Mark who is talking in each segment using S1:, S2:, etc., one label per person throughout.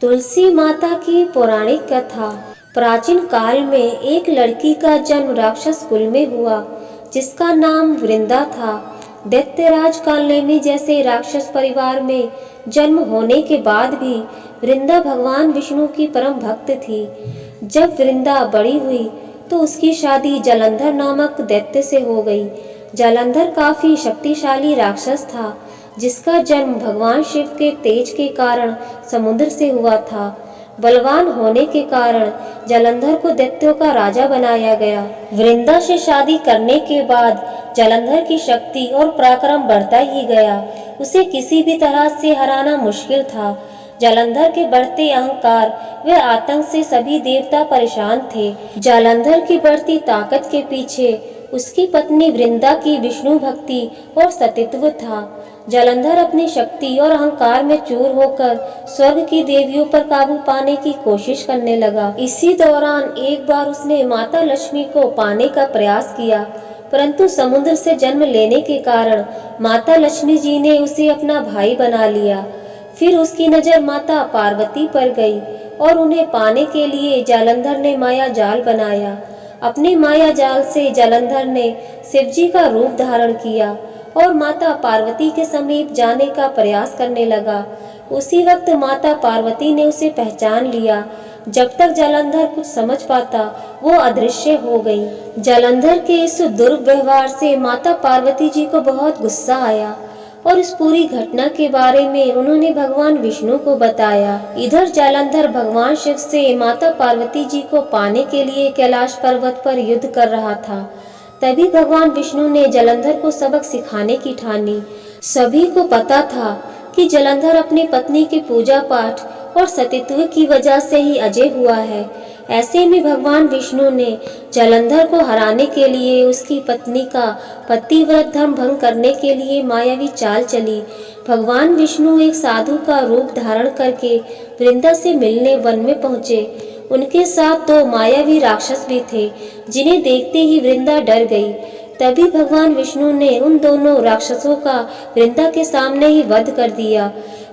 S1: तुलसी माता की पौराणिक कथा। प्राचीन काल में एक लड़की का जन्म राक्षस कुल में हुआ, जिसका नाम वृंदा था। दैत्यराज कालनेमी जैसे राक्षस परिवार में जन्म होने के बाद भी वृंदा भगवान विष्णु की परम भक्त थी। जब वृंदा बड़ी हुई तो उसकी शादी जालंधर नामक दैत्य से हो गई। जालंधर काफी शक्तिशाली राक्षस था, जिसका जन्म भगवान शिव के तेज के कारण समुद्र से हुआ था। बलवान होने के कारण जालंधर को दैत्यों का राजा बनाया गया। वृंदा से शादी करने के बाद जालंधर की शक्ति और पराक्रम बढ़ता ही गया। उसे किसी भी तरह से हराना मुश्किल था। जालंधर के बढ़ते अहंकार व आतंक से सभी देवता परेशान थे। जालंधर की बढ़ती ताकत के पीछे उसकी पत्नी वृंदा की विष्णु भक्ति और सतीत्व था। जालंधर अपनी शक्ति और अहंकार में चूर होकर स्वर्ग की देवियों पर काबू पाने की कोशिश करने लगा। इसी दौरान एक बार उसने माता लक्ष्मी को पाने का प्रयास किया, परंतु समुद्र से जन्म लेने के कारण माता लक्ष्मी जी ने उसे अपना भाई बना लिया। फिर उसकी नजर माता पार्वती पर गई और उन्हें पाने के लिए जालंधर ने माया जाल बनाया। अपने माया जाल से जालंधर ने शिवजी का रूप धारण किया और माता पार्वती के समीप जाने का प्रयास करने लगा। उसी वक्त माता पार्वती ने उसे पहचान लिया। जब तक जालंधर कुछ समझ पाता, वो अदृश्य हो गई। जालंधर के इस दुर्व्यवहार से माता पार्वती जी को बहुत गुस्सा आया और इस पूरी घटना के बारे में उन्होंने भगवान विष्णु को बताया। इधर जालंधर भगवान शिव से माता पार्वती जी को पाने के लिए कैलाश पर्वत पर युद्ध कर रहा था। तभी भगवान विष्णु ने जालंधर को सबक सिखाने की ठानी। सभी को पता था कि जालंधर अपनी पत्नी के पूजा पाठ और सतीत्व की वजह से ही अजय हुआ है। ऐसे में भगवान विष्णु ने जालंधर को हराने के लिए उसकी पत्नी का पतिव्रत धर्म भंग करने के लिए मायावी चाल चली। भगवान विष्णु एक साधु का रूप धारण करके वृंदा से मिलने वन में पहुंचे। उनके साथ दो मायावी राक्षस भी थे, जिन्हें देखते ही वृंदा डर गई। तभी भगवान विष्णु ने उन दोनों राक्षसों का वृंदा के सामने ही वध कर दिया।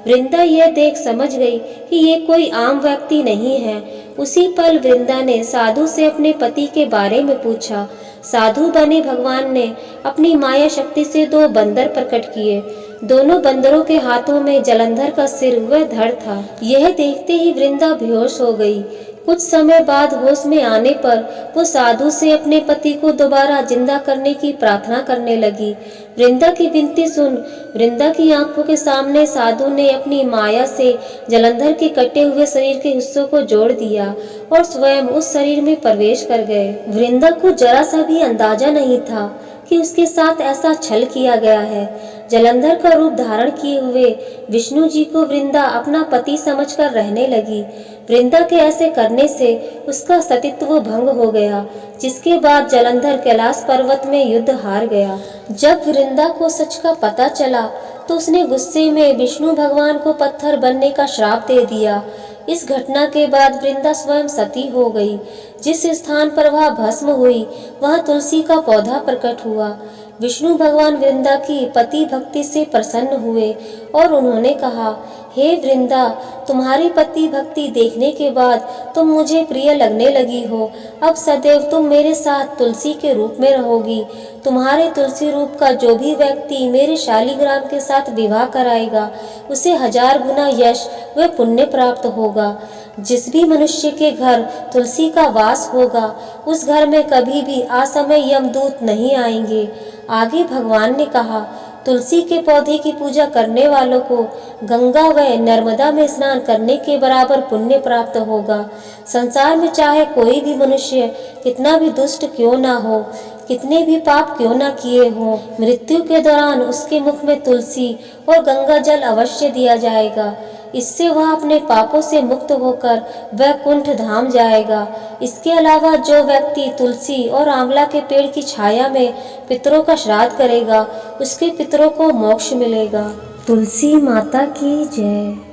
S1: वृंदा यह देख समझ गई कि ये कोई आम व्यक्ति नहीं है। उसी पल वृंदा ने साधु से अपने पति के बारे में पूछा। साधु बने भगवान ने अपनी माया शक्ति से दो बंदर प्रकट किए। दोनों बंदरों के हाथों में जालंधर का सिर व धड़ था। यह देखते ही वृंदा बेहोश हो गई। कुछ समय बाद होश में आने पर वो साधु से अपने पति को दोबारा जिंदा करने की प्रार्थना करने लगी। वृंदा की विनती सुन वृंदा की आंखों के सामने साधु ने अपनी माया से जालंधर के कटे हुए शरीर के हिस्सों को जोड़ दिया और स्वयं उस शरीर में प्रवेश कर गए। वृंदा को जरा सा भी अंदाजा नहीं था कि उसके साथ ऐसा छल किया गया है। जालंधर का रूप धारण किए हुए विष्णु जी को वृंदा अपना पति समझकर रहने लगी। वृंदा के ऐसे करने से उसका सतीत्व भंग हो गया, जिसके बाद जालंधर कैलाश पर्वत में युद्ध हार गया। जब वृंदा को सच का पता चला तो उसने गुस्से में विष्णु भगवान को पत्थर बनने का श्राप दे दिया। इस घटना के बाद वृंदा स्वयं सती हो गई। जिस स्थान पर वह भस्म हुई, वहां तुलसी का पौधा प्रकट हुआ। विष्णु भगवान वृंदा की पति भक्ति से प्रसन्न हुए और उन्होंने कहा, हे वृंदा, तुम्हारी पति भक्ति देखने के बाद तुम मुझे प्रिय लगने लगी हो। अब सदैव तुम मेरे साथ तुलसी के रूप में रहोगी। तुम्हारे तुलसी रूप का जो भी व्यक्ति मेरे शालिग्राम के साथ विवाह कराएगा, उसे 1000 गुना यश व पुण्य प्राप्त होगा। जिस भी मनुष्य के घर तुलसी का वास होगा, उस घर में कभी भी असमय यमदूत नहीं आएंगे। आगे भगवान ने कहा, तुलसी के पौधे की पूजा करने वालों को गंगा व नर्मदा में स्नान करने के बराबर पुण्य प्राप्त होगा। संसार में चाहे कोई भी मनुष्य कितना भी दुष्ट क्यों ना हो, कितने भी पाप क्यों ना किए हों, मृत्यु के दौरान उसके मुख में तुलसी और गंगा जल अवश्य दिया जाएगा। इससे वह अपने पापों से मुक्त होकर वैकुंठ धाम जाएगा। इसके अलावा जो व्यक्ति तुलसी और आंवला के पेड़ की छाया में पितरों का श्राद्ध करेगा, उसके पितरों को मोक्ष मिलेगा। तुलसी माता की जय।